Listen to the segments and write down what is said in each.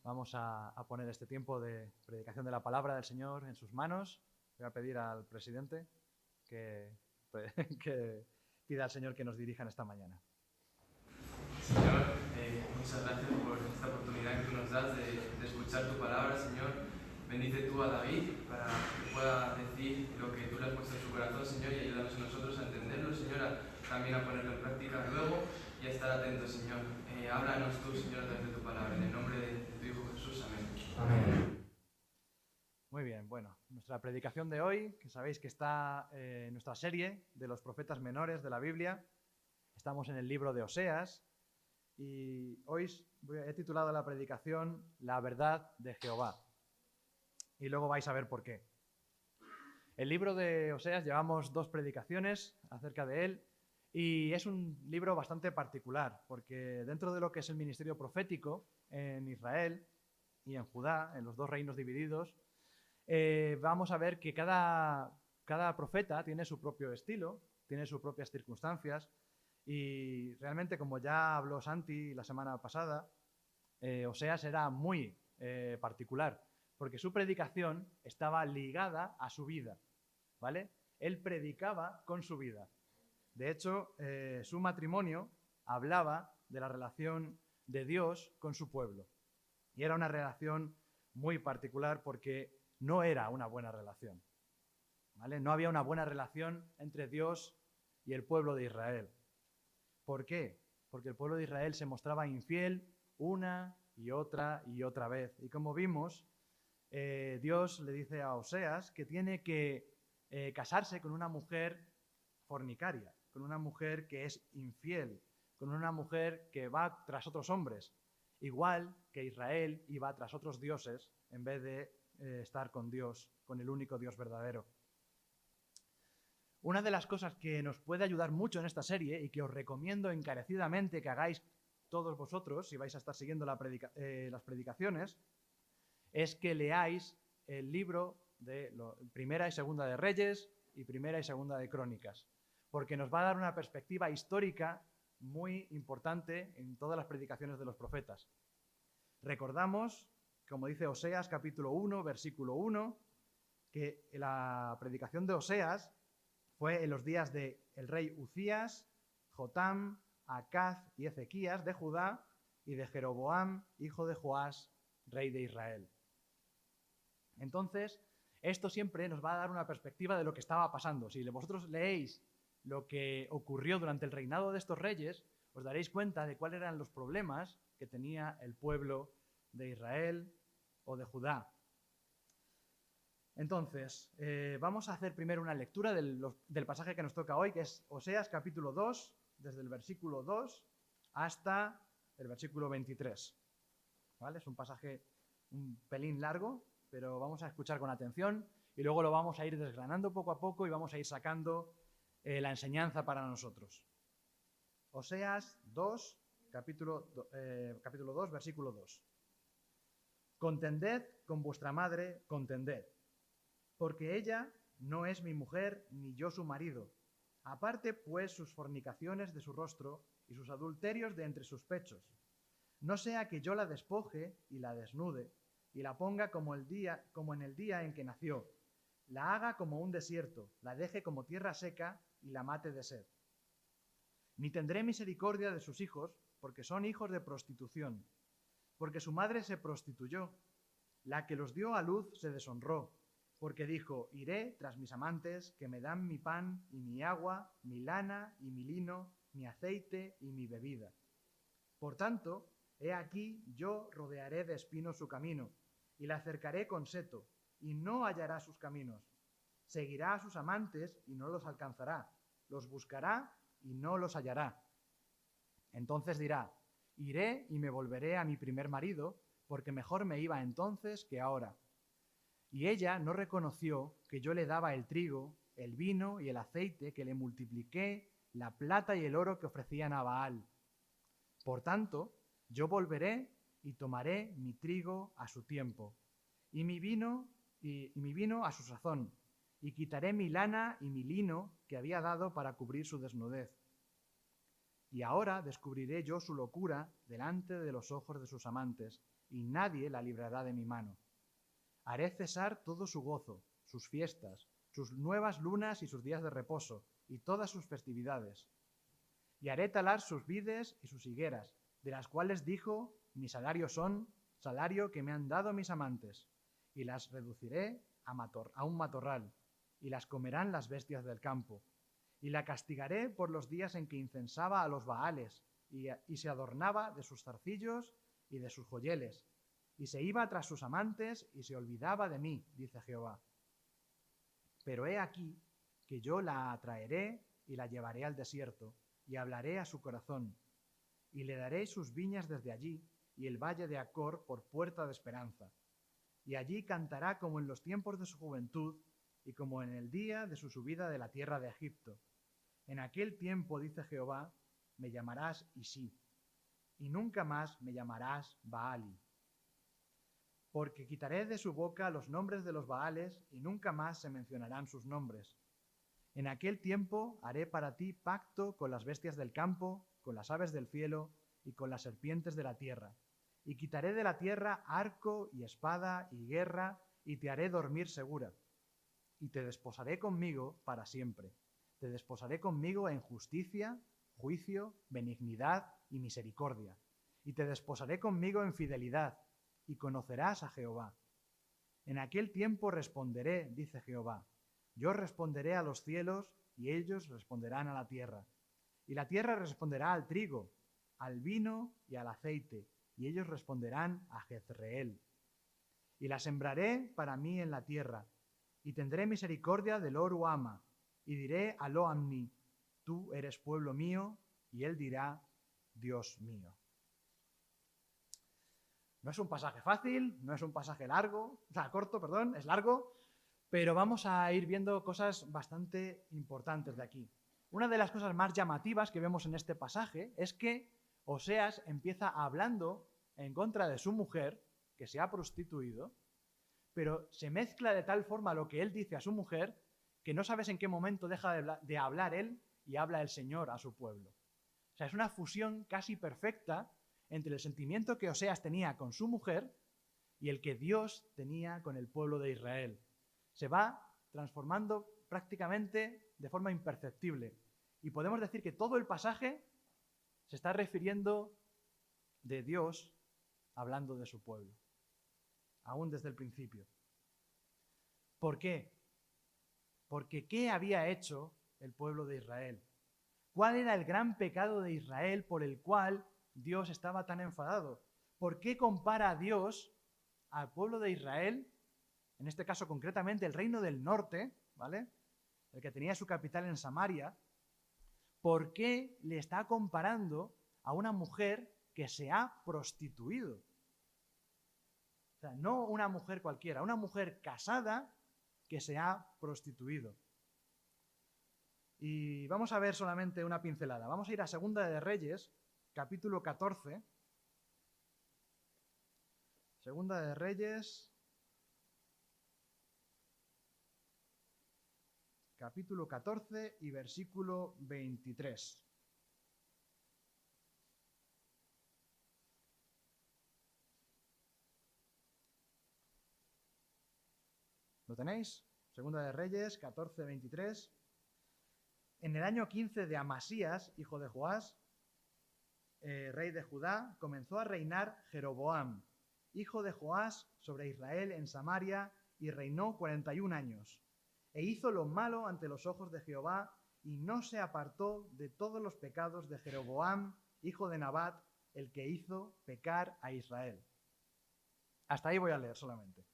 Vamos a poner este tiempo de predicación de la palabra del Señor en sus manos. Voy a pedir al presidente que, que pida al Señor que nos dirija en esta mañana. Señor, muchas gracias por esta oportunidad que tú nos das de escuchar tu palabra, Señor. Bendice tú a David para que pueda decir lo que tú le has puesto en su corazón, Señor, y ayúdanos a nosotros a entenderlo, Señor, también a ponerlo en práctica luego y a estar atentos, Señor. Háblanos tú, Señor, a través de tu palabra. En el nombre de tu Hijo Jesús. Amén. Amén. Muy bien, bueno, nuestra predicación de hoy, que sabéis que está en nuestra serie de los profetas menores de la Biblia. Estamos en el libro de Oseas y hoy he titulado la predicación La verdad de Jehová. Y luego vais a ver por qué. El libro de Oseas, llevamos 2 predicaciones acerca de él y es un libro bastante particular porque dentro de lo que es el ministerio profético en Israel y en Judá, en los 2 reinos divididos, vamos a ver que cada profeta tiene su propio estilo, tiene sus propias circunstancias y realmente, como ya habló Santi la semana pasada, Oseas era muy particular porque su predicación estaba ligada a su vida, ¿vale? Él predicaba con su vida. De hecho, su matrimonio hablaba de la relación de Dios con su pueblo. Y era una relación muy particular porque no era una buena relación, ¿vale? No había una buena relación entre Dios y el pueblo de Israel. ¿Por qué? Porque el pueblo de Israel se mostraba infiel una y otra vez. Y como vimos, Dios le dice a Oseas que tiene que casarse con una mujer fornicaria, con una mujer que es infiel, con una mujer que va tras otros hombres, igual que Israel iba tras otros dioses en vez de estar con Dios, con el único Dios verdadero. Una de las cosas que nos puede ayudar mucho en esta serie y que os recomiendo encarecidamente que hagáis todos vosotros, si vais a estar siguiendo las predicaciones, es que leáis el libro de Primera y Segunda de Reyes y Primera y Segunda de Crónicas, porque nos va a dar una perspectiva histórica muy importante en todas las predicaciones de los profetas. Recordamos, como dice Oseas capítulo 1, versículo 1, que la predicación de Oseas fue en los días del rey Uzías, Jotam, Acaz y Ezequías de Judá y de Jeroboam, hijo de Joás, rey de Israel. Entonces, esto siempre nos va a dar una perspectiva de lo que estaba pasando. Si vosotros leéis lo que ocurrió durante el reinado de estos reyes, os daréis cuenta de cuáles eran los problemas que tenía el pueblo de Israel o de Judá. Entonces, vamos a hacer primero una lectura del pasaje que nos toca hoy, que es Oseas capítulo 2, desde el versículo 2 hasta el versículo 23. ¿Vale? Es un pasaje un pelín largo, pero vamos a escuchar con atención y luego lo vamos a ir desgranando poco a poco y vamos a ir sacando la enseñanza para nosotros. Oseas 2, capítulo 2, versículo 2. Contended con vuestra madre, contended, porque ella no es mi mujer ni yo su marido. Aparte pues sus fornicaciones de su rostro y sus adulterios de entre sus pechos. No sea que yo la despoje y la desnude y la ponga como en el día en que nació, la haga como un desierto, la deje como tierra seca y la mate de sed. Ni tendré misericordia de sus hijos, porque son hijos de prostitución, porque su madre se prostituyó, la que los dio a luz se deshonró, porque dijo, iré tras mis amantes que me dan mi pan y mi agua, mi lana y mi lino, mi aceite y mi bebida. Por tanto, he aquí yo rodearé de espinos su camino, y la cercaré con seto, y no hallará sus caminos. Seguirá a sus amantes y no los alcanzará, los buscará y no los hallará. Entonces dirá, iré y me volveré a mi primer marido, porque mejor me iba entonces que ahora. Y ella no reconoció que yo le daba el trigo, el vino y el aceite, que le multipliqué, la plata y el oro que ofrecían a Baal. Por tanto, yo volveré y tomaré mi trigo a su tiempo, y mi vino a su sazón, y quitaré mi lana y mi lino que había dado para cubrir su desnudez. Y ahora descubriré yo su locura delante de los ojos de sus amantes, y nadie la librará de mi mano. Haré cesar todo su gozo, sus fiestas, sus nuevas lunas y sus días de reposo, y todas sus festividades. Y haré talar sus vides y sus higueras, de las cuales dijo, mi salario son, salario que me han dado mis amantes, y las reduciré a un matorral, y las comerán las bestias del campo. Y la castigaré por los días en que incensaba a los Baales, y se adornaba de sus zarcillos y de sus joyeles, y se iba tras sus amantes y se olvidaba de mí, dice Jehová. Pero he aquí que yo la atraeré y la llevaré al desierto, y hablaré a su corazón, y le daré sus viñas desde allí, y el valle de Acor por puerta de esperanza. Y allí cantará como en los tiempos de su juventud, y como en el día de su subida de la tierra de Egipto. En aquel tiempo, dice Jehová, me llamarás Isí, y nunca más me llamarás Baali. Porque quitaré de su boca los nombres de los Baales, y nunca más se mencionarán sus nombres. En aquel tiempo haré para ti pacto con las bestias del campo, con las aves del cielo y con las serpientes de la tierra. Y quitaré de la tierra arco y espada y guerra, y te haré dormir segura. Y te desposaré conmigo para siempre. Te desposaré conmigo en justicia, juicio, benignidad y misericordia. Y te desposaré conmigo en fidelidad, y conocerás a Jehová. En aquel tiempo responderé, dice Jehová. Yo responderé a los cielos, y ellos responderán a la tierra. Y la tierra responderá al trigo, al vino y al aceite, y ellos responderán a Jezreel. Y la sembraré para mí en la tierra, y tendré misericordia de Lo Ruhama, y diré a Lo Ammi, tú eres pueblo mío, y él dirá, Dios mío. No es un pasaje fácil, no es un pasaje corto, es largo, pero vamos a ir viendo cosas bastante importantes de aquí. Una de las cosas más llamativas que vemos en este pasaje es que Oseas empieza hablando en contra de su mujer, que se ha prostituido, pero se mezcla de tal forma lo que él dice a su mujer que no sabes en qué momento deja de hablar él y habla el Señor a su pueblo. O sea, es una fusión casi perfecta entre el sentimiento que Oseas tenía con su mujer y el que Dios tenía con el pueblo de Israel. Se va transformando prácticamente de forma imperceptible. Y podemos decir que todo el pasaje se está refiriendo de Dios hablando de su pueblo, aún desde el principio. ¿Por qué? Porque ¿qué había hecho el pueblo de Israel? ¿Cuál era el gran pecado de Israel por el cual Dios estaba tan enfadado? ¿Por qué compara a Dios al pueblo de Israel, en este caso concretamente el reino del norte, ¿vale?, el que tenía su capital en Samaria? ¿Por qué le está comparando a una mujer que se ha prostituido? O sea, no una mujer cualquiera, una mujer casada que se ha prostituido. Y vamos a ver solamente una pincelada. Vamos a ir a Segunda de Reyes, capítulo 14. Segunda de Reyes, capítulo 14 y versículo 23. ¿Lo tenéis? Segunda de Reyes, 14, 23. En el año 15 de Amasías, hijo de Joás, rey de Judá, comenzó a reinar Jeroboam, hijo de Joás, sobre Israel en Samaria, y reinó 41 años. E hizo lo malo ante los ojos de Jehová, y no se apartó de todos los pecados de Jeroboam, hijo de Nabat, el que hizo pecar a Israel. Hasta ahí voy a leer solamente.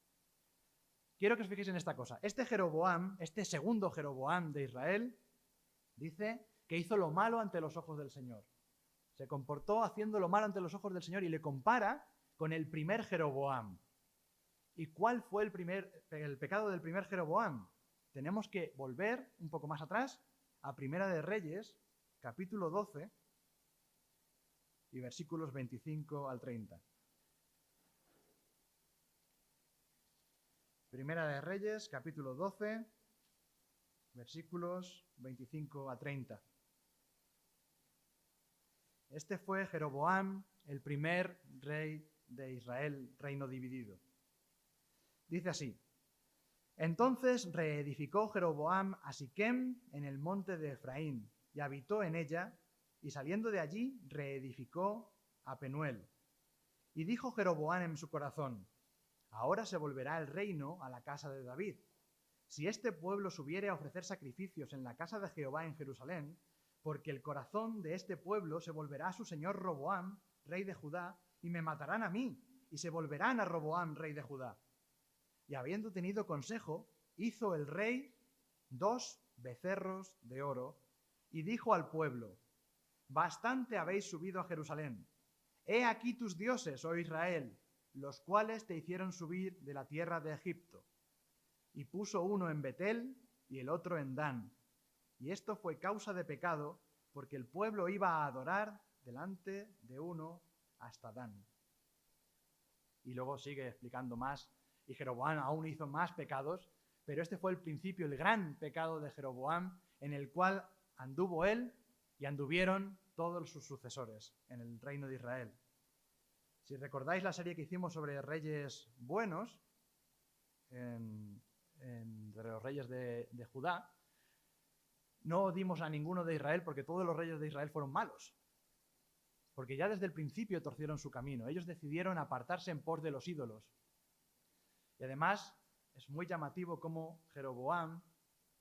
Quiero que os fijéis en esta cosa. Este Jeroboam, este segundo Jeroboam de Israel, dice que hizo lo malo ante los ojos del Señor. Se comportó haciendo lo malo ante los ojos del Señor y le compara con el primer Jeroboam. ¿Y cuál fue el pecado del primer Jeroboam? Tenemos que volver un poco más atrás a Primera de Reyes, capítulo 12 y versículos 25 al 30. Primera de Reyes, capítulo 12, versículos 25 a 30. Este fue Jeroboam, el primer rey de Israel, reino dividido. Dice así: entonces reedificó Jeroboam a Siquem en el monte de Efraín, y habitó en ella, y saliendo de allí reedificó a Penuel. Y dijo Jeroboam en su corazón: ahora se volverá el reino a la casa de David. Si este pueblo subiere a ofrecer sacrificios en la casa de Jehová en Jerusalén, porque el corazón de este pueblo se volverá a su señor Roboam, rey de Judá, y me matarán a mí, y se volverán a Roboam, rey de Judá. Y habiendo tenido consejo, hizo el rey 2 becerros de oro, y dijo al pueblo: bastante habéis subido a Jerusalén. He aquí tus dioses, oh Israel, los cuales te hicieron subir de la tierra de Egipto. Y puso uno en Betel y el otro en Dan. Y esto fue causa de pecado, porque el pueblo iba a adorar delante de uno hasta Dan. Y luego sigue explicando más, y Jeroboam aún hizo más pecados, pero este fue el principio, el gran pecado de Jeroboam, en el cual anduvo él y anduvieron todos sus sucesores en el reino de Israel. Si recordáis la serie que hicimos sobre reyes buenos, entre los reyes de Judá, no dimos a ninguno de Israel porque todos los reyes de Israel fueron malos. Porque ya desde el principio torcieron su camino. Ellos decidieron apartarse en pos de los ídolos. Y además es muy llamativo cómo Jeroboam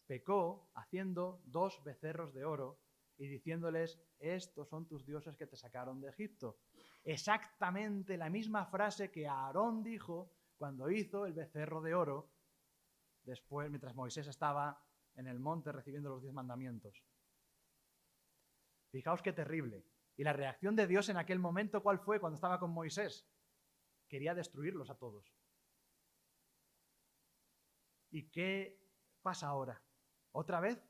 pecó haciendo 2 becerros de oro y diciéndoles: estos son tus dioses que te sacaron de Egipto. Exactamente la misma frase que Aarón dijo cuando hizo el becerro de oro, después, mientras Moisés estaba en el monte recibiendo los 10 mandamientos. Fijaos qué terrible. Y la reacción de Dios en aquel momento, ¿cuál fue cuando estaba con Moisés? Quería destruirlos a todos. ¿Y qué pasa ahora? ¿Otra vez?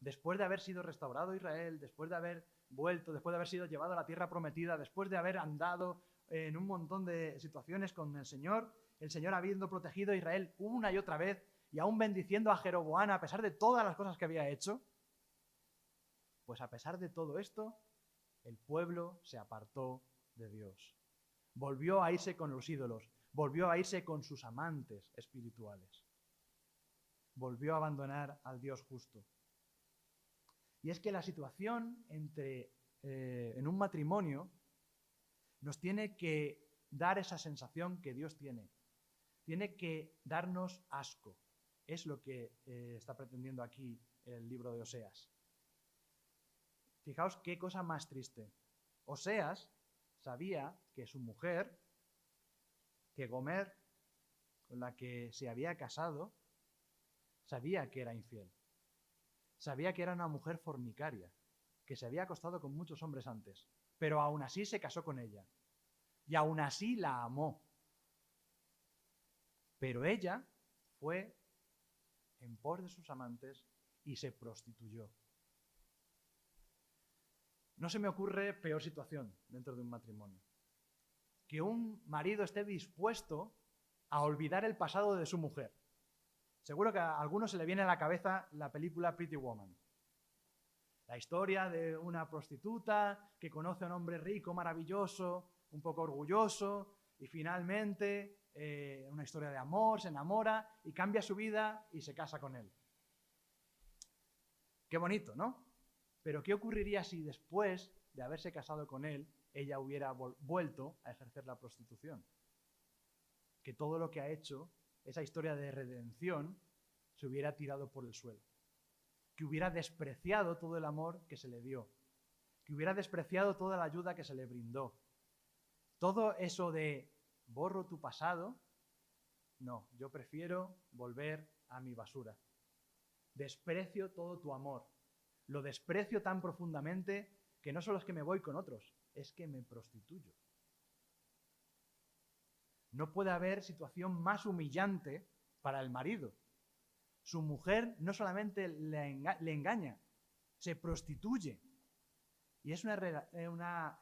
Después de haber sido restaurado Israel, después de haber vuelto, después de haber sido llevado a la tierra prometida, después de haber andado en un montón de situaciones con el Señor habiendo protegido a Israel una y otra vez y aún bendiciendo a Jeroboam a pesar de todas las cosas que había hecho, pues a pesar de todo esto, el pueblo se apartó de Dios. Volvió a irse con los ídolos, volvió a irse con sus amantes espirituales. Volvió a abandonar al Dios justo. Y es que la situación en un matrimonio nos tiene que dar esa sensación que Dios tiene. Tiene que darnos asco. Es lo que está pretendiendo aquí el libro de Oseas. Fijaos qué cosa más triste. Oseas sabía que su mujer, que Gomer, con la que se había casado, sabía que era infiel. Sabía que era una mujer fornicaria, que se había acostado con muchos hombres antes, pero aún así se casó con ella. Y aún así la amó. Pero ella fue en pos de sus amantes y se prostituyó. No se me ocurre peor situación dentro de un matrimonio. Que un marido esté dispuesto a olvidar el pasado de su mujer. Seguro que a algunos se le viene a la cabeza la película Pretty Woman. La historia de una prostituta que conoce a un hombre rico, maravilloso, un poco orgulloso, y finalmente una historia de amor, se enamora y cambia su vida y se casa con él. Qué bonito, ¿no? Pero ¿qué ocurriría si después de haberse casado con él, ella hubiera vuelto a ejercer la prostitución? Que todo lo que ha hecho, esa historia de redención, se hubiera tirado por el suelo. Que hubiera despreciado todo el amor que se le dio. Que hubiera despreciado toda la ayuda que se le brindó. Todo eso de borro tu pasado, no, yo prefiero volver a mi basura. Desprecio todo tu amor. Lo desprecio tan profundamente que no solo es que me voy con otros, es que me prostituyo. No puede haber situación más humillante para el marido. Su mujer no solamente le engaña, se prostituye. Y es una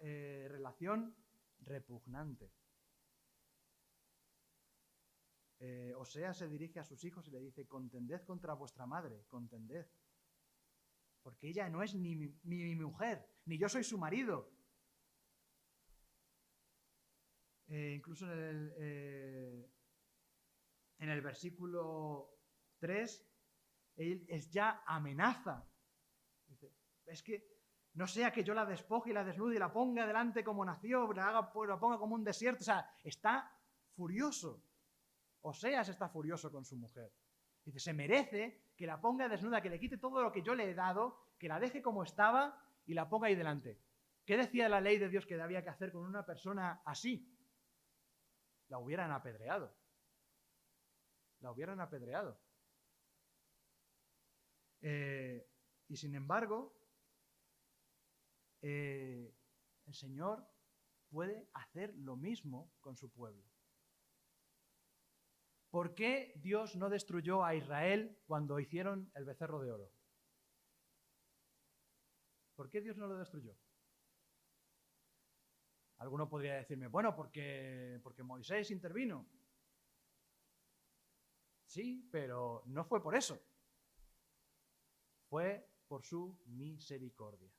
relación repugnante. Oseas se dirige a sus hijos y le dice: contended contra vuestra madre, contended. Porque ella no es ni mi mujer, ni yo soy su marido. incluso en el versículo 3, él ya amenaza. Dice, es que no sea que yo la despoje y la desnude y la ponga delante como nació, la ponga como un desierto. O sea, está furioso. Oseas está furioso con su mujer. Dice, se merece que la ponga desnuda, que le quite todo lo que yo le he dado, que la deje como estaba y la ponga ahí delante. ¿Qué decía la ley de Dios que había que hacer con una persona así? La hubieran apedreado. La hubieran apedreado. Y sin embargo, el Señor puede hacer lo mismo con su pueblo. ¿Por qué Dios no destruyó a Israel cuando hicieron el becerro de oro? ¿Por qué Dios no lo destruyó? Alguno podría decirme, bueno, porque Moisés intervino. Sí, pero no fue por eso. Fue por su misericordia.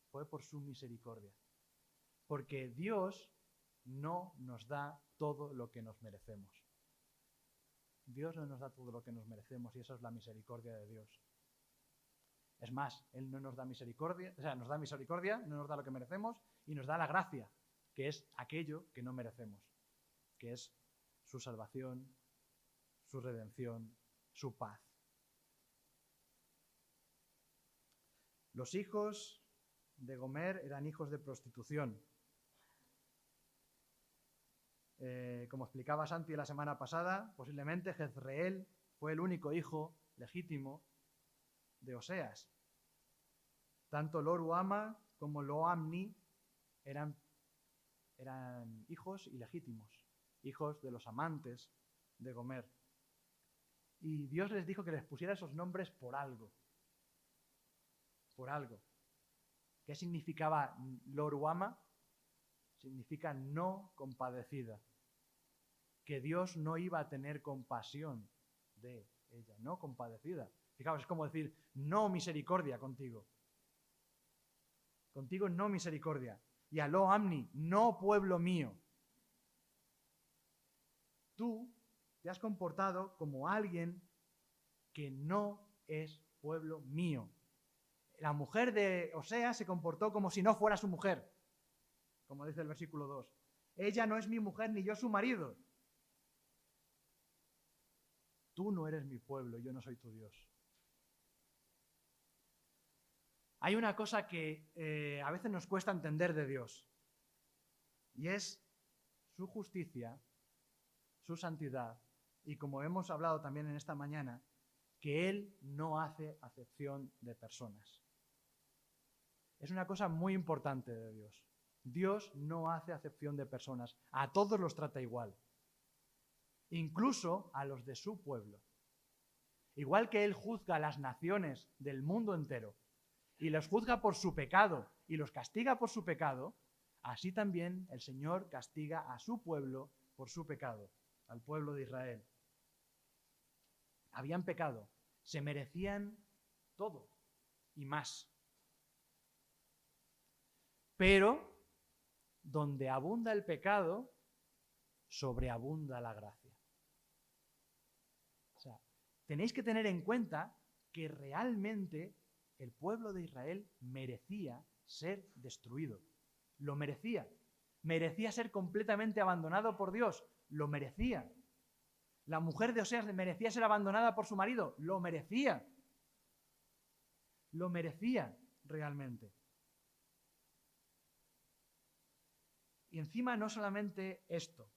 Fue por su misericordia. Porque Dios no nos da todo lo que nos merecemos. Dios no nos da todo lo que nos merecemos y eso es la misericordia de Dios. Es más, Él no nos da misericordia, o sea, nos da misericordia, no nos da lo que merecemos y nos da la gracia, que es aquello que no merecemos, que es su salvación, su redención, su paz. Los hijos de Gomer eran hijos de prostitución. Como explicaba Santi la semana pasada, posiblemente Jezreel fue el único hijo legítimo de Oseas. Tanto Lo-ruhama como Lo-ammi eran hijos ilegítimos, hijos de los amantes de Gomer. Y Dios les dijo que les pusiera esos nombres por algo. Por algo. ¿Qué significaba Lo-ruhama? Significa no compadecida. Que Dios no iba a tener compasión de ella, no compadecida. Fijaos, es como decir, no misericordia contigo. Contigo no misericordia. Y a Lo-ammi, no pueblo mío. Tú te has comportado como alguien que no es pueblo mío. La mujer de Oseas se comportó como si no fuera su mujer, como dice el versículo 2. Ella no es mi mujer ni yo su marido. Tú no eres mi pueblo, yo no soy tu Dios. Hay una cosa que a veces nos cuesta entender de Dios, y es su justicia, su santidad, y como hemos hablado también en esta mañana, que Él no hace acepción de personas. Es una cosa muy importante de Dios. Dios no hace acepción de personas, a todos los trata igual. Incluso a los de su pueblo. Igual que Él juzga a las naciones del mundo entero y los juzga por su pecado y los castiga por su pecado, así también el Señor castiga a su pueblo por su pecado, al pueblo de Israel. Habían pecado, se merecían todo y más. Pero donde abunda el pecado, sobreabunda la gracia. O sea, tenéis que tener en cuenta que realmente el pueblo de Israel merecía ser destruido. Lo merecía. Merecía ser completamente abandonado por Dios. Lo merecía. La mujer de Oseas merecía ser abandonada por su marido. Lo merecía. Lo merecía realmente. Y encima no solamente esto.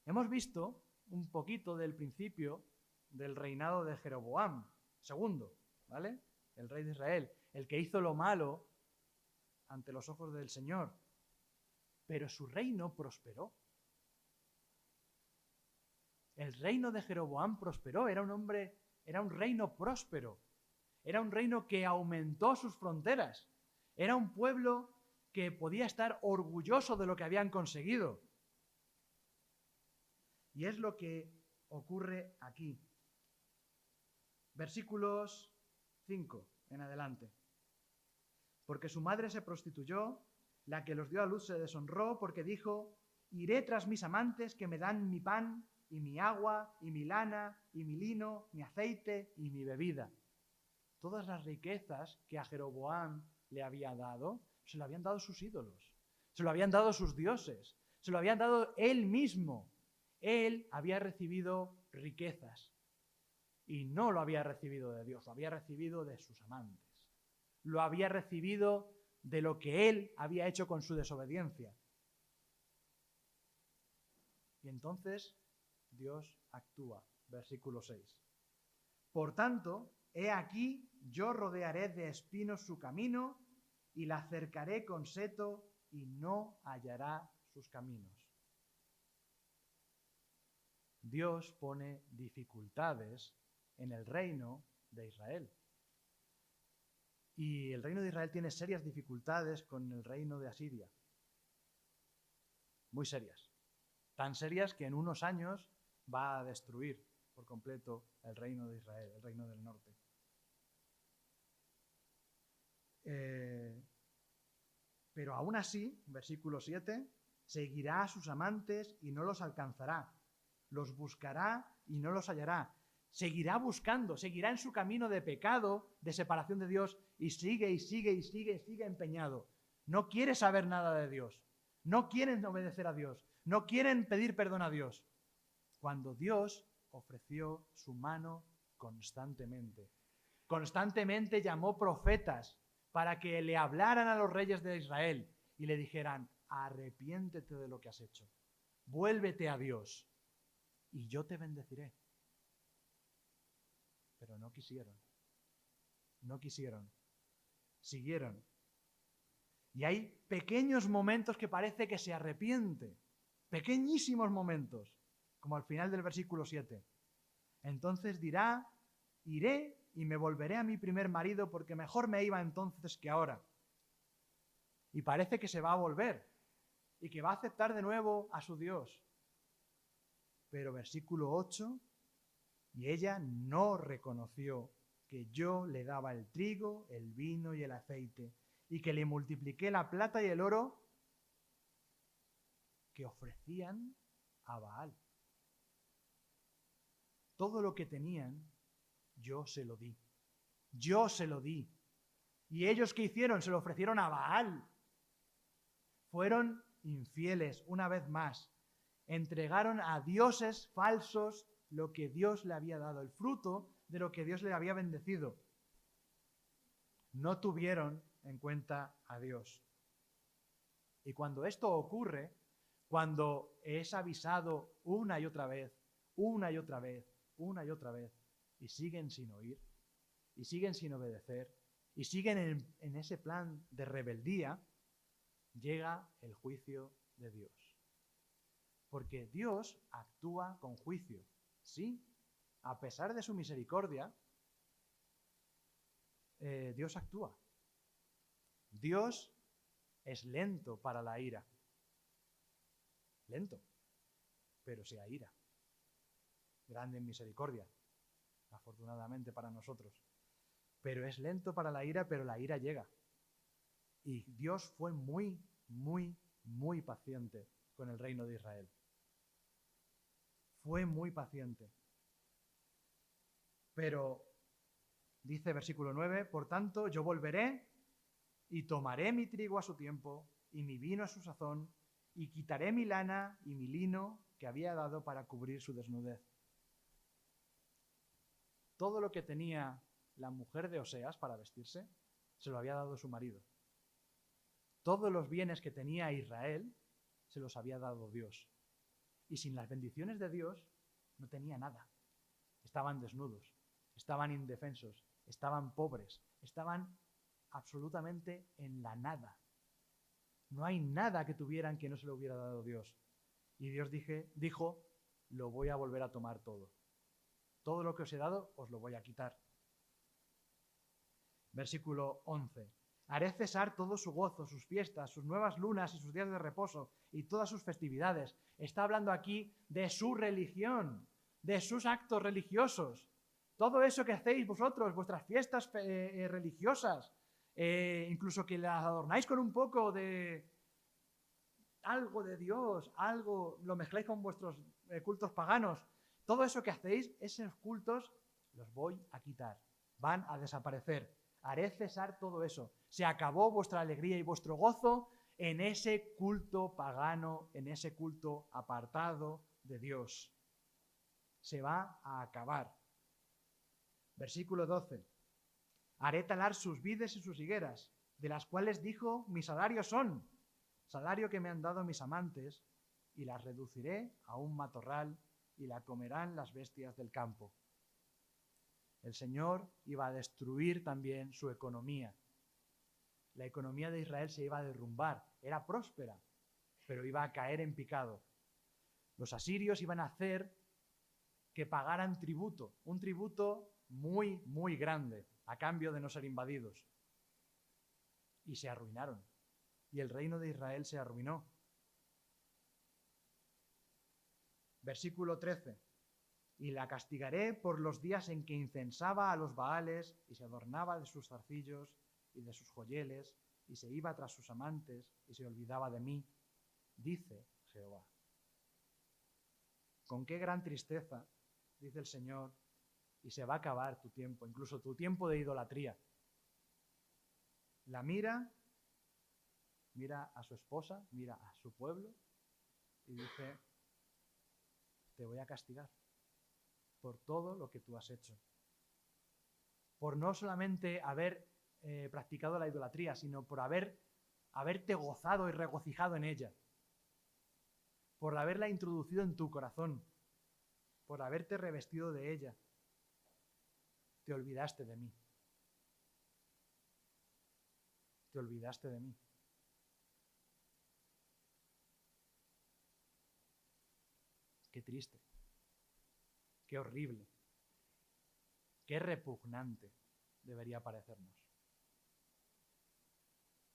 Hemos visto un poquito del principio del reinado de Jeroboam II, ¿vale? El rey de Israel, el que hizo lo malo ante los ojos del Señor. Pero su reino prosperó. El reino de Jeroboam prosperó, era un reino próspero. Era un reino que aumentó sus fronteras. Era un pueblo que podía estar orgulloso de lo que habían conseguido. Y es lo que ocurre aquí. Versículos 5 en adelante. Porque su madre se prostituyó La que los dio a luz se deshonró porque dijo: iré tras mis amantes que me dan mi pan y mi agua y mi lana y mi lino, mi aceite y mi bebida. Todas las riquezas que a Jeroboam le había dado, se lo habían dado sus ídolos, se lo habían dado sus dioses, se lo habían dado él mismo. Él había recibido riquezas y no lo había recibido de Dios, lo había recibido de sus amantes. Lo había recibido de lo que él había hecho con su desobediencia. Y entonces Dios actúa. Versículo 6. Por tanto, he aquí, yo rodearé de espinos su camino y la cercaré con seto y no hallará sus caminos. Dios pone dificultades en el reino de Israel. Y el reino de Israel tiene serias dificultades con el reino de Asiria. Muy serias. Tan serias que en unos años va a destruir por completo el reino de Israel, el reino del norte. Pero aún así, versículo 7, seguirá a sus amantes y no los alcanzará. Los buscará y no los hallará. Seguirá buscando, seguirá en su camino de pecado, de separación de Dios, y sigue empeñado. No quiere saber nada de Dios. No quieren obedecer a Dios. No quieren pedir perdón a Dios. Cuando Dios ofreció su mano constantemente. Constantemente llamó profetas para que le hablaran a los reyes de Israel y le dijeran: arrepiéntete de lo que has hecho. Vuélvete a Dios y yo te bendeciré. Pero no quisieron. No quisieron. Siguieron. Y hay pequeños momentos que parece que se arrepiente. Pequeñísimos momentos. Como al final del versículo 7. Entonces dirá: iré y me volveré a mi primer marido porque mejor me iba entonces que ahora. Y parece que se va a volver. Y que va a aceptar de nuevo a su Dios. Pero versículo 8. Y ella no reconoció que yo le daba el trigo, el vino y el aceite, y que le multipliqué la plata y el oro que ofrecían a Baal. Todo lo que tenían, yo se lo di. Yo se lo di. ¿Y ellos qué hicieron? Se lo ofrecieron a Baal. Fueron infieles una vez más. Entregaron a dioses falsos lo que Dios le había dado, el fruto de lo que Dios le había bendecido. No tuvieron en cuenta a Dios. Y cuando esto ocurre, cuando es avisado una y otra vez, una y otra vez, una y otra vez, y siguen sin oír, y siguen sin obedecer, y siguen en ese plan de rebeldía, llega el juicio de Dios. Porque Dios actúa con juicio. Sí, a pesar de su misericordia, Dios actúa. Dios es lento para la ira. Lento, pero se aira. Grande en misericordia, afortunadamente para nosotros. Pero es lento para la ira, pero la ira llega. Y Dios fue muy, muy, muy paciente con el reino de Israel. Fue muy paciente. Pero, dice versículo 9, por tanto, yo volveré y tomaré mi trigo a su tiempo y mi vino a su sazón y quitaré mi lana y mi lino que había dado para cubrir su desnudez. Todo lo que tenía la mujer de Oseas para vestirse, se lo había dado su marido. Todos los bienes que tenía Israel, se los había dado Dios. Y sin las bendiciones de Dios, no tenía nada. Estaban desnudos, estaban indefensos, estaban pobres, estaban absolutamente en la nada. No hay nada que tuvieran que no se lo hubiera dado Dios. Y Dios dijo, lo voy a volver a tomar todo. Todo lo que os he dado, os lo voy a quitar. Versículo 11. Haré cesar todo su gozo, sus fiestas, sus nuevas lunas y sus días de reposo y todas sus festividades. Está hablando aquí de su religión, de sus actos religiosos. Todo eso que hacéis vosotros, vuestras fiestas religiosas, incluso que las adornáis con un poco de algo de Dios, algo, lo mezcláis con vuestros cultos paganos. Todo eso que hacéis, esos cultos, los voy a quitar. Van a desaparecer. Haré cesar todo eso. Se acabó vuestra alegría y vuestro gozo en ese culto pagano, en ese culto apartado de Dios. Se va a acabar. Versículo 12. Haré talar sus vides y sus higueras, de las cuales dijo, mi salario son, salario que me han dado mis amantes, y las reduciré a un matorral, y la comerán las bestias del campo. El Señor iba a destruir también su economía. La economía de Israel se iba a derrumbar. Era próspera, pero iba a caer en picado. Los asirios iban a hacer que pagaran tributo, un tributo muy, muy grande, a cambio de no ser invadidos. Y se arruinaron. Y el reino de Israel se arruinó. Versículo 13. Y la castigaré por los días en que incensaba a los Baales y se adornaba de sus zarcillos y de sus joyeles y se iba tras sus amantes y se olvidaba de mí, dice Jehová. Con qué gran tristeza, dice el Señor, y se va a acabar tu tiempo, incluso tu tiempo de idolatría. La mira a su esposa, mira a su pueblo y dice, te voy a castigar por todo lo que tú has hecho. Por no solamente haber practicado la idolatría, sino por haberte gozado y regocijado en ella. Por haberla introducido en tu corazón. Por haberte revestido de ella. Te olvidaste de mí. Te olvidaste de mí. Qué triste. Qué horrible. Qué repugnante debería parecernos.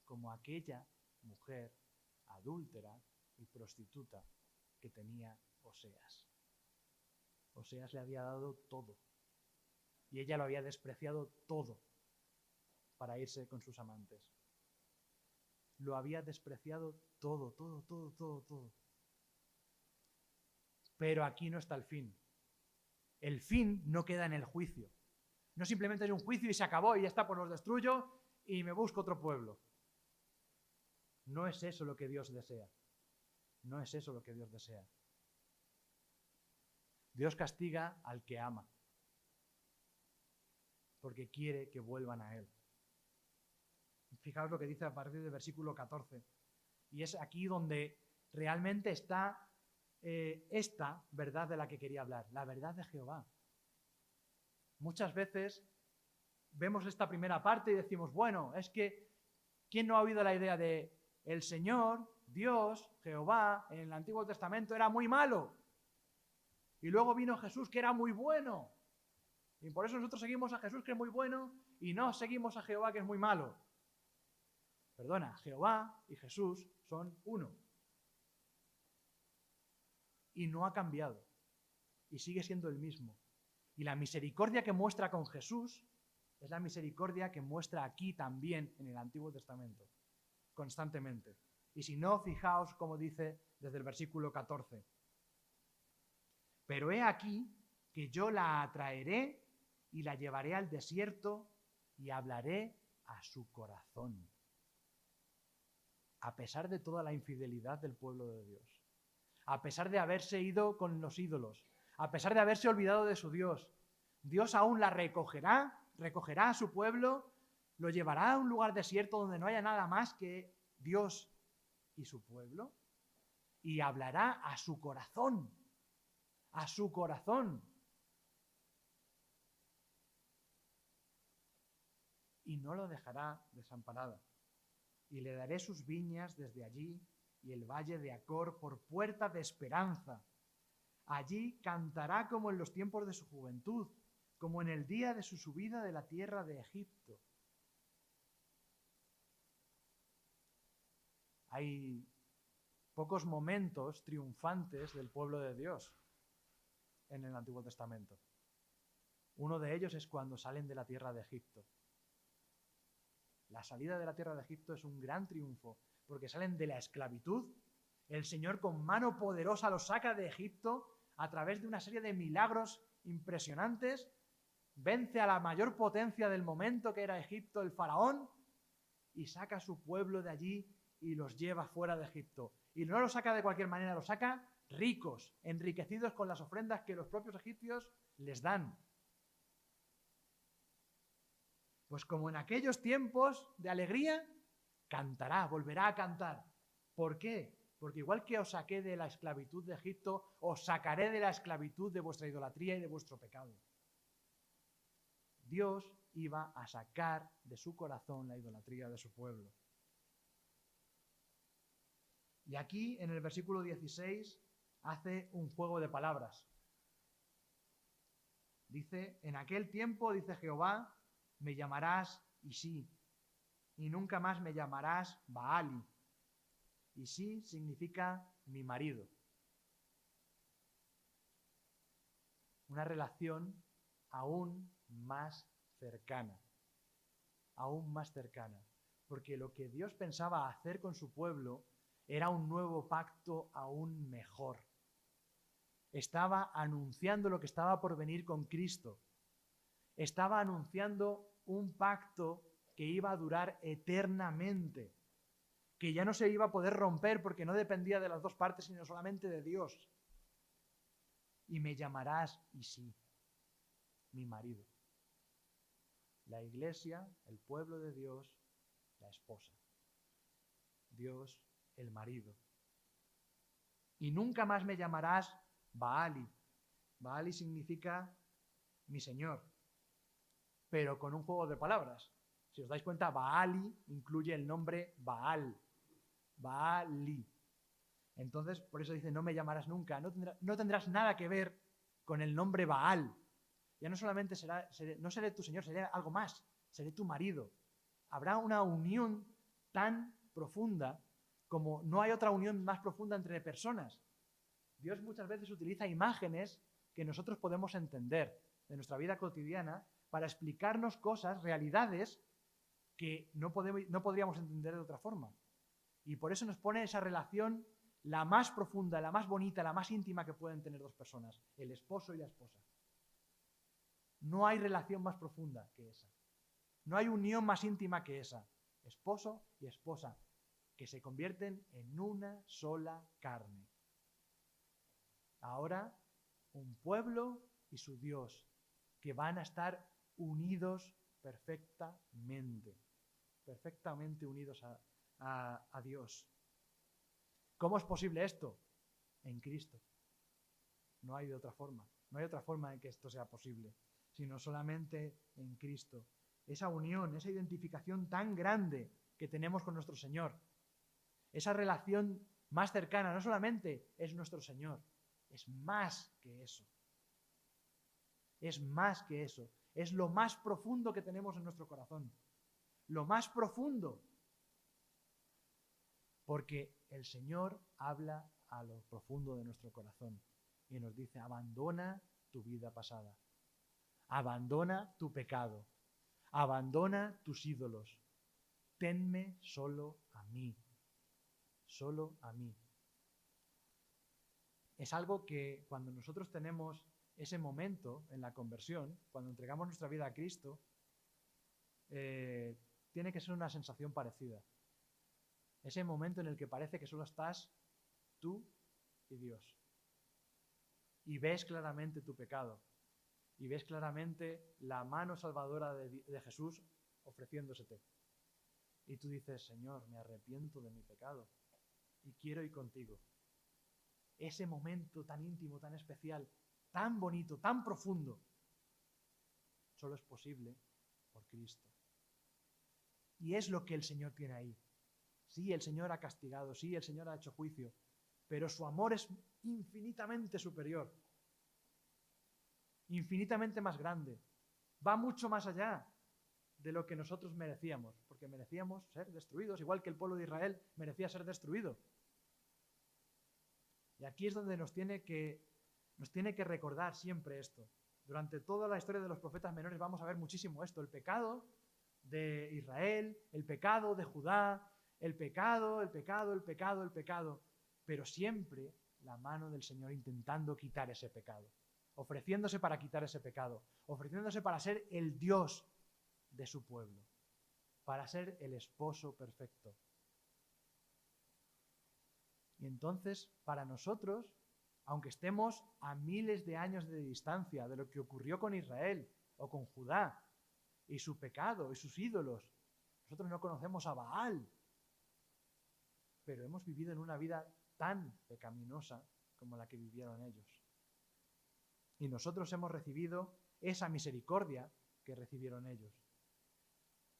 Como aquella mujer adúltera y prostituta que tenía Oseas. Oseas le había dado todo y ella lo había despreciado todo para irse con sus amantes. Lo había despreciado todo. Pero aquí no está el fin. El fin no queda en el juicio. No simplemente es un juicio y se acabó y ya está, pues los destruyo y me busco otro pueblo. No es eso lo que Dios desea. No es eso lo que Dios desea. Dios castiga al que ama, porque quiere que vuelvan a Él. Fijaos lo que dice a partir del versículo 14. Y es aquí donde realmente está esta verdad de la que quería hablar, la verdad de Jehová. Muchas veces vemos esta primera parte y decimos, bueno, es que ¿quién no ha oído la idea de el Señor, Dios, Jehová, en el Antiguo Testamento era muy malo? Y luego vino Jesús, que era muy bueno. Y por eso nosotros seguimos a Jesús, que es muy bueno, y no seguimos a Jehová, que es muy malo. Perdona, Jehová y Jesús son uno. Y no ha cambiado. Y sigue siendo el mismo. Y la misericordia que muestra con Jesús es la misericordia que muestra aquí también en el Antiguo Testamento. Constantemente. Y si no, fijaos cómo dice desde el versículo 14. Pero he aquí que yo la atraeré y la llevaré al desierto y hablaré a su corazón. A pesar de toda la infidelidad del pueblo de Dios. A pesar de haberse ido con los ídolos. A pesar de haberse olvidado de su Dios. Dios aún la recogerá a su pueblo, lo llevará a un lugar desierto donde no haya nada más que Dios y su pueblo y hablará a su corazón. A su corazón. Y no lo dejará desamparado. Y le daré sus viñas desde allí y el valle de Acor por puerta de esperanza. Allí cantará como en los tiempos de su juventud, como en el día de su subida de la tierra de Egipto. Hay pocos momentos triunfantes del pueblo de Dios en el Antiguo Testamento. Uno de ellos es cuando salen de la tierra de Egipto. La salida de la tierra de Egipto es un gran triunfo, porque salen de la esclavitud El Señor con mano poderosa los saca de Egipto a través de una serie de milagros impresionantes, vence a la mayor potencia del momento que era Egipto, el faraón, y saca a su pueblo de allí y los lleva fuera de Egipto. Y no los saca de cualquier manera, los saca ricos, enriquecidos con las ofrendas que los propios egipcios les dan. Pues como en aquellos tiempos de alegría, cantará, volverá a cantar. ¿Por qué? Porque igual que os saqué de la esclavitud de Egipto, os sacaré de la esclavitud de vuestra idolatría y de vuestro pecado. Dios iba a sacar de su corazón la idolatría de su pueblo. Y aquí, en el versículo 16, hace un juego de palabras. Dice, en aquel tiempo, dice Jehová, me llamarás Isí, y nunca más me llamarás Baali. Isí significa mi marido. Una relación aún más cercana. Aún más cercana. Porque lo que Dios pensaba hacer con su pueblo era un nuevo pacto aún mejor. Estaba anunciando lo que estaba por venir con Cristo. Estaba anunciando un pacto que iba a durar eternamente, que ya no se iba a poder romper porque no dependía de las dos partes, sino solamente de Dios. Y me llamarás Isí, mi marido. La iglesia, el pueblo de Dios, la esposa. Dios, el marido. Y nunca más me llamarás Baali. Baali significa mi señor, pero con un juego de palabras. Si os dais cuenta, Baali incluye el nombre Baal. Baali. Entonces, por eso dice, no me llamarás nunca. No tendrás nada que ver con el nombre Baal. Ya no solamente no seré tu señor, seré algo más. Seré tu marido. Habrá una unión tan profunda como no hay otra unión más profunda entre personas. Dios muchas veces utiliza imágenes que nosotros podemos entender de nuestra vida cotidiana para explicarnos cosas, realidades que no podríamos entender de otra forma. Y por eso nos pone esa relación la más profunda, la más bonita, la más íntima que pueden tener dos personas, el esposo y la esposa. No hay relación más profunda que esa. No hay unión más íntima que esa. Esposo y esposa, que se convierten en una sola carne. Ahora, un pueblo y su Dios, que van a estar unidos perfectamente unidos a Dios. ¿Cómo es posible esto? En Cristo. No hay de otra forma. No hay otra forma en que esto sea posible, sino solamente en Cristo. Esa unión, esa identificación tan grande que tenemos con nuestro Señor. Esa relación más cercana, no solamente es nuestro Señor, es más que eso. Es más que eso. Es lo más profundo que tenemos en nuestro corazón. Lo más profundo. Porque el Señor habla a lo profundo de nuestro corazón y nos dice, abandona tu vida pasada. Abandona tu pecado. Abandona tus ídolos. Tenme solo a mí. Solo a mí. Es algo que cuando nosotros tenemos ese momento en la conversión, cuando entregamos nuestra vida a Cristo, tiene que ser una sensación parecida. Ese momento en el que parece que solo estás tú y Dios. Y ves claramente tu pecado. Y ves claramente la mano salvadora de Jesús ofreciéndosete. Y tú dices, Señor, me arrepiento de mi pecado y quiero ir contigo. Ese momento tan íntimo, tan especial, tan bonito, tan profundo, solo es posible por Cristo. Y es lo que el Señor tiene ahí. Sí, el Señor ha castigado, sí, el Señor ha hecho juicio, pero su amor es infinitamente superior, infinitamente más grande. Va mucho más allá de lo que nosotros merecíamos, porque merecíamos ser destruidos, igual que el pueblo de Israel merecía ser destruido. Y aquí es donde nos tiene que recordar siempre esto. Durante toda la historia de los profetas menores vamos a ver muchísimo esto, el pecado de Israel, el pecado de Judá, el pecado. pero siempre la mano del Señor intentando quitar ese pecado, ofreciéndose para quitar ese pecado, ofreciéndose para ser el Dios de su pueblo, para ser el esposo perfecto. Y entonces, para nosotros, aunque estemos a miles de años de distancia de lo que ocurrió con Israel o con Judá y su pecado y sus ídolos, nosotros no conocemos a Baal, pero hemos vivido en una vida tan pecaminosa como la que vivieron ellos. Y nosotros hemos recibido esa misericordia que recibieron ellos.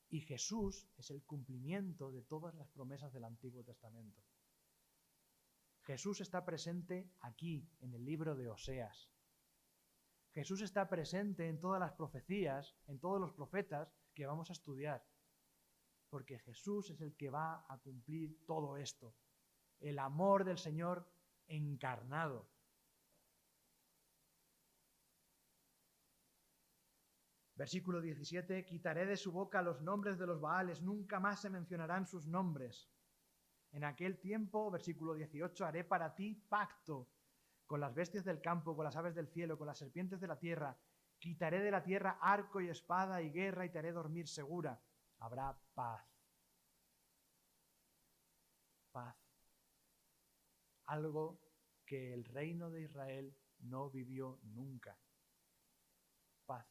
Y Jesús es el cumplimiento de todas las promesas del Antiguo Testamento. Jesús está presente aquí, en el libro de Oseas. Jesús está presente en todas las profecías, en todos los profetas que vamos a estudiar. Porque Jesús es el que va a cumplir todo esto. El amor del Señor encarnado. Versículo 17, quitaré de su boca los nombres de los Baales, nunca más se mencionarán sus nombres. En aquel tiempo, versículo 18, haré para ti pacto con las bestias del campo, con las aves del cielo, con las serpientes de la tierra. Quitaré de la tierra arco y espada y guerra y te haré dormir segura. Habrá paz. Paz. Algo que el reino de Israel no vivió nunca. Paz.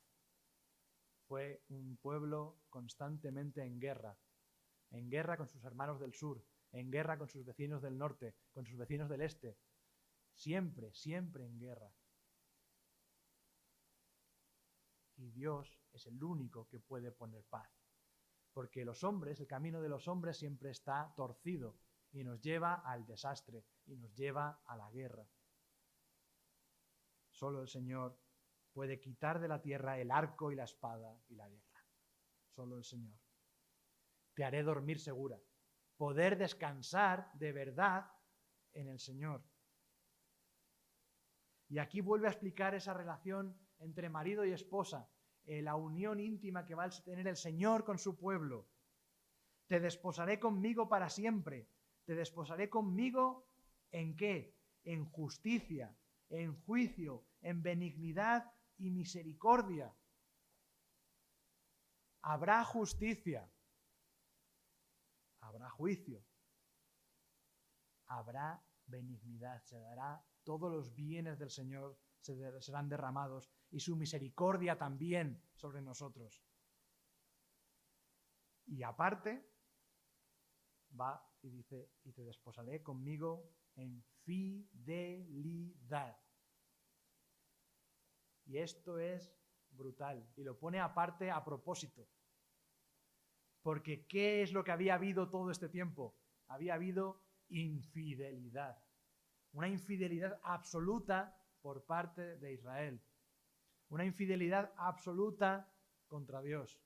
Fue un pueblo constantemente en guerra con sus hermanos del sur, en guerra con sus vecinos del norte, con sus vecinos del este. Siempre, siempre en guerra. Y Dios es el único que puede poner paz. Porque los hombres, el camino de los hombres siempre está torcido y nos lleva al desastre y nos lleva a la guerra. Solo el Señor puede quitar de la tierra el arco y la espada y la guerra. Solo el Señor. Te haré dormir segura. Poder descansar de verdad en el Señor. Y aquí vuelve a explicar esa relación entre marido y esposa, la unión íntima que va a tener el Señor con su pueblo. Te desposaré conmigo para siempre. Te desposaré conmigo ¿en qué? En justicia, en juicio, en benignidad y misericordia. Habrá justicia. Habrá juicio. Habrá benignidad. Se dará todos los bienes del Señor serán derramados y su misericordia también sobre nosotros. Y aparte, va y dice, y te desposaré conmigo en fidelidad. Y esto es brutal. Y lo pone aparte a propósito. Porque ¿qué es lo que había habido todo este tiempo? Había habido infidelidad. Una infidelidad absoluta por parte de Israel. Una infidelidad absoluta contra Dios.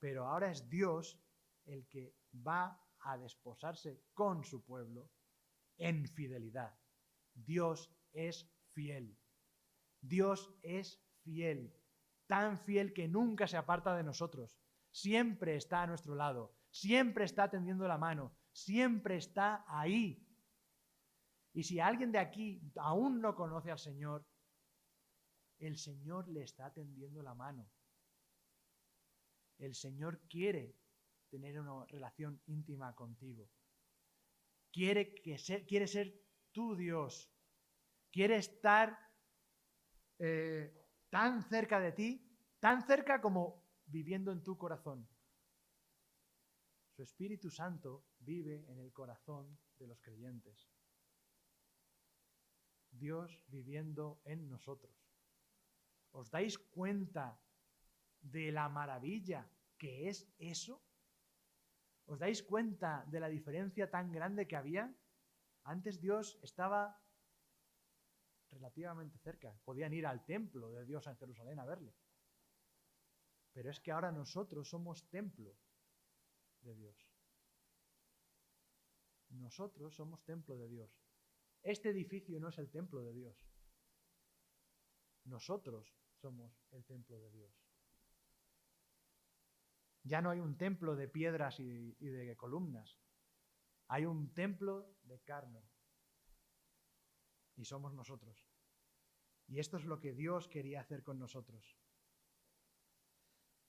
Pero ahora es Dios el que va a desposarse con su pueblo en fidelidad. Dios es fiel. Dios es fiel. Tan fiel que nunca se aparta de nosotros. Siempre está a nuestro lado. Siempre está tendiendo la mano. Siempre está ahí. Y si alguien de aquí aún no conoce al Señor, el Señor le está tendiendo la mano. El Señor quiere tener una relación íntima contigo. Quiere ser tu Dios. Quiere estar tan cerca de ti, tan cerca como viviendo en tu corazón. Su Espíritu Santo vive en el corazón de los creyentes. Dios viviendo en nosotros. ¿Os dais cuenta de la maravilla que es eso? ¿Os dais cuenta de la diferencia tan grande que había? Antes Dios estaba relativamente cerca. Podían ir al templo de Dios en Jerusalén a verle. Pero es que ahora nosotros somos templo de Dios. Nosotros somos templo de Dios. Este edificio no es el templo de Dios. Nosotros somos el templo de Dios. Ya no hay un templo de piedras y de columnas. Hay un templo de carne, y somos nosotros. Y esto es lo que Dios quería hacer con nosotros.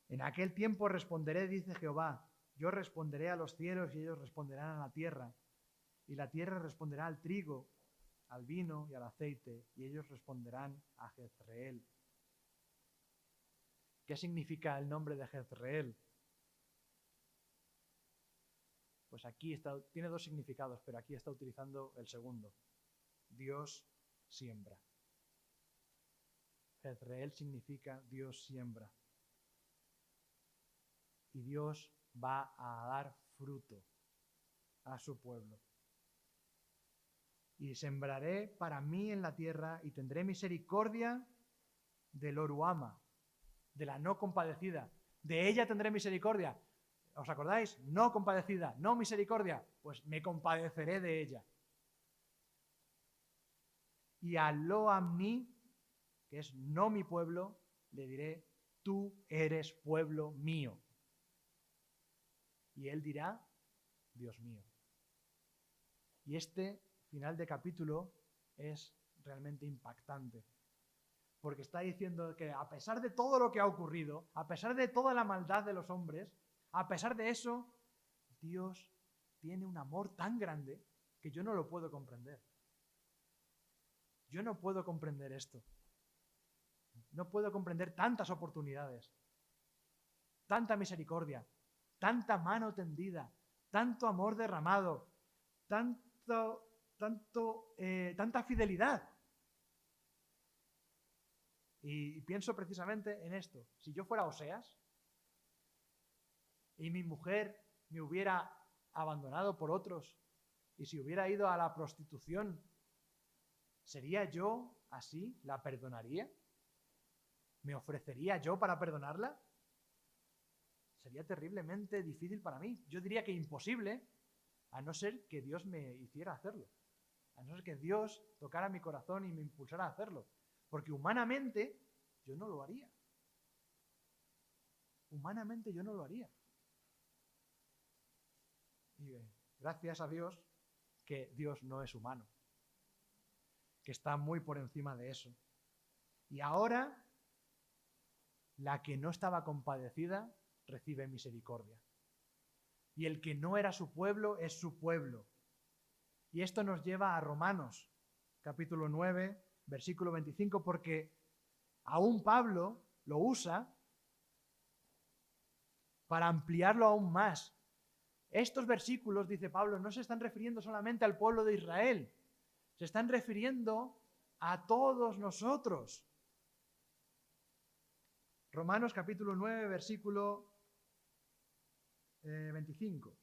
En aquel tiempo responderé, dice Jehová, yo responderé a los cielos y ellos responderán a la tierra, y la tierra responderá al trigo, al vino y al aceite, y ellos responderán a Jezreel. ¿Qué significa el nombre de Jezreel? Pues aquí tiene dos significados, pero aquí está utilizando el segundo. Dios siembra. Jezreel significa Dios siembra. Y Dios va a dar fruto a su pueblo. Y sembraré para mí en la tierra y tendré misericordia del Oruama, de la no compadecida. De ella tendré misericordia. ¿Os acordáis? No compadecida, no misericordia. Pues me compadeceré de ella. Y a lo a mí, que es no mi pueblo, le diré, tú eres pueblo mío. Y él dirá, Dios mío. Y este final de capítulo es realmente impactante, porque está diciendo que a pesar de todo lo que ha ocurrido, a pesar de toda la maldad de los hombres, a pesar de eso, Dios tiene un amor tan grande que yo no lo puedo comprender. Yo no puedo comprender esto. No puedo comprender tantas oportunidades, tanta misericordia, tanta mano tendida, tanto amor derramado, tanta fidelidad. Y pienso precisamente en esto. Si yo fuera Oseas y mi mujer me hubiera abandonado por otros y si hubiera ido a la prostitución, ¿sería yo así? ¿La perdonaría? ¿Me ofrecería yo para perdonarla? Sería terriblemente difícil para mí. Yo diría que imposible, a no ser que Dios me hiciera hacerlo. A no ser que Dios tocara mi corazón y me impulsara a hacerlo. Porque humanamente yo no lo haría. Humanamente yo no lo haría. Y gracias a Dios que Dios no es humano, que está muy por encima de eso. Y ahora, la que no estaba compadecida recibe misericordia. Y el que no era su pueblo es su pueblo. Y esto nos lleva a Romanos, capítulo 9, versículo 25, porque aún Pablo lo usa para ampliarlo aún más. Estos versículos, dice Pablo, no se están refiriendo solamente al pueblo de Israel, se están refiriendo a todos nosotros. Romanos capítulo 9, versículo 25.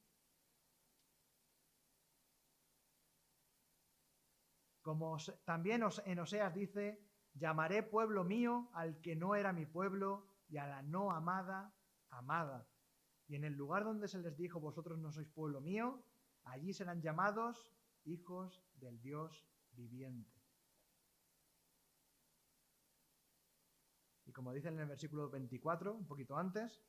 Como también en Oseas dice, llamaré pueblo mío al que no era mi pueblo y a la no amada, amada. Y en el lugar donde se les dijo, vosotros no sois pueblo mío, allí serán llamados hijos del Dios viviente. Y como dice en el versículo 24, un poquito antes,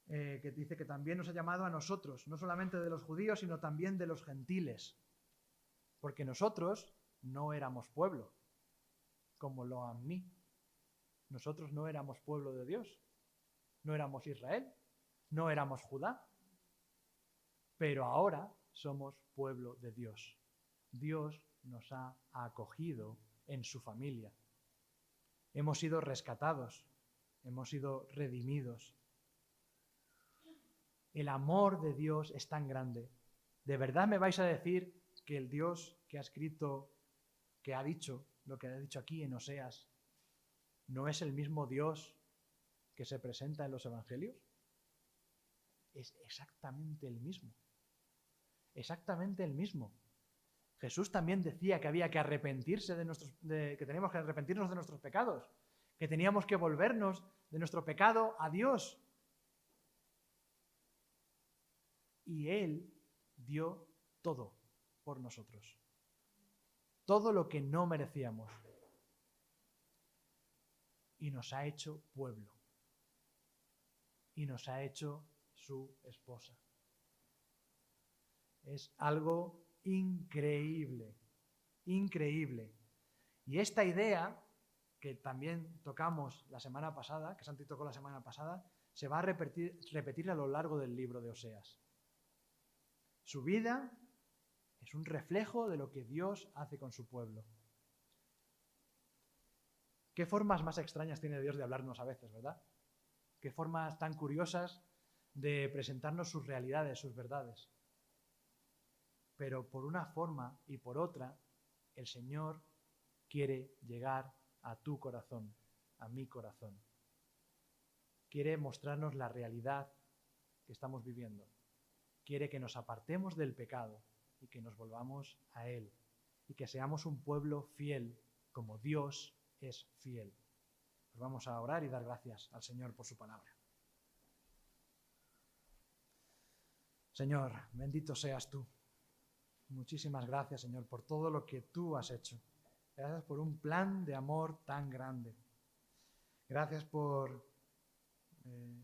que dice que también nos ha llamado a nosotros, no solamente de los judíos, sino también de los gentiles. Porque nosotros no éramos pueblo, como lo a mí. Nosotros no éramos pueblo de Dios, no éramos Israel, no éramos Judá, pero ahora somos pueblo de Dios. Dios nos ha acogido en su familia. Hemos sido rescatados, hemos sido redimidos. El amor de Dios es tan grande. ¿De verdad me vais a decir que el Dios que ha escrito, que ha dicho lo que ha dicho aquí en Oseas, no es el mismo Dios que se presenta en los evangelios? Es exactamente el mismo. Exactamente el mismo. Jesús también decía que había que arrepentirse que teníamos que arrepentirnos de nuestros pecados, que teníamos que volvernos de nuestro pecado a Dios. Y Él dio todo por nosotros. Todo lo que no merecíamos. Y nos ha hecho pueblo. Y nos ha hecho su esposa. Es algo increíble. increíble. Y esta idea, que también tocamos la semana pasada, que Santi tocó la semana pasada, se va a repetir a lo largo del libro de Oseas. Su vida es un reflejo de lo que Dios hace con su pueblo. ¿Qué formas más extrañas tiene Dios de hablarnos a veces, verdad? ¿Qué formas tan curiosas de presentarnos sus realidades, sus verdades? Pero por una forma y por otra, el Señor quiere llegar a tu corazón, a mi corazón. Quiere mostrarnos la realidad que estamos viviendo. Quiere que nos apartemos del pecado y que nos volvamos a Él. Y que seamos un pueblo fiel como Dios es fiel. Pues vamos a orar y dar gracias al Señor por su palabra. Señor, bendito seas tú. Muchísimas gracias, Señor, por todo lo que tú has hecho. Gracias por un plan de amor tan grande. Gracias por,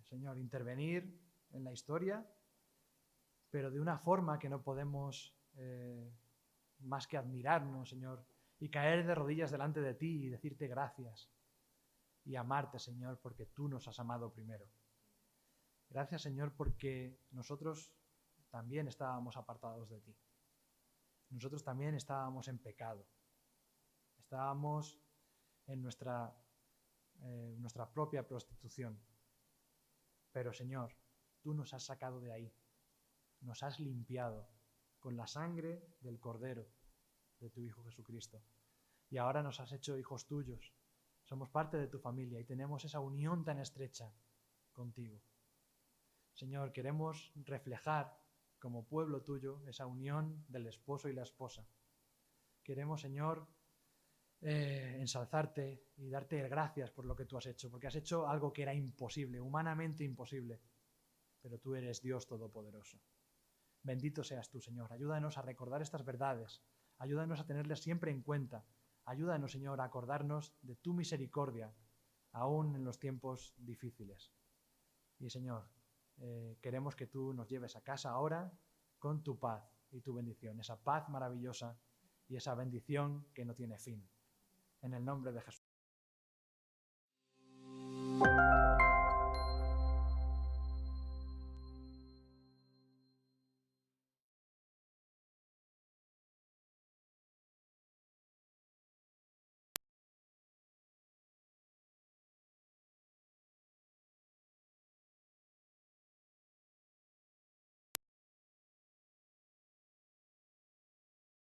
Señor, intervenir en la historia, pero de una forma que no podemos más que admirarnos, Señor, y caer de rodillas delante de ti y decirte gracias y amarte, Señor, porque tú nos has amado primero. Gracias, Señor, porque nosotros también estábamos apartados de ti. Nosotros también estábamos en pecado. Estábamos en nuestra propia prostitución. Pero, Señor, tú nos has sacado de ahí. Nos has limpiado con la sangre del Cordero de tu Hijo Jesucristo. Y ahora nos has hecho hijos tuyos. Somos parte de tu familia y tenemos esa unión tan estrecha contigo. Señor, queremos reflejar como pueblo tuyo esa unión del esposo y la esposa. Queremos, Señor, ensalzarte y darte gracias por lo que tú has hecho, porque has hecho algo que era imposible, humanamente imposible, pero tú eres Dios Todopoderoso. Bendito seas tú, Señor. Ayúdanos a recordar estas verdades, ayúdanos a tenerlas siempre en cuenta, ayúdanos, Señor, a acordarnos de tu misericordia, aún en los tiempos difíciles. Y, Señor, queremos que tú nos lleves a casa ahora con tu paz y tu bendición, esa paz maravillosa y esa bendición que no tiene fin. En el nombre de Jesús.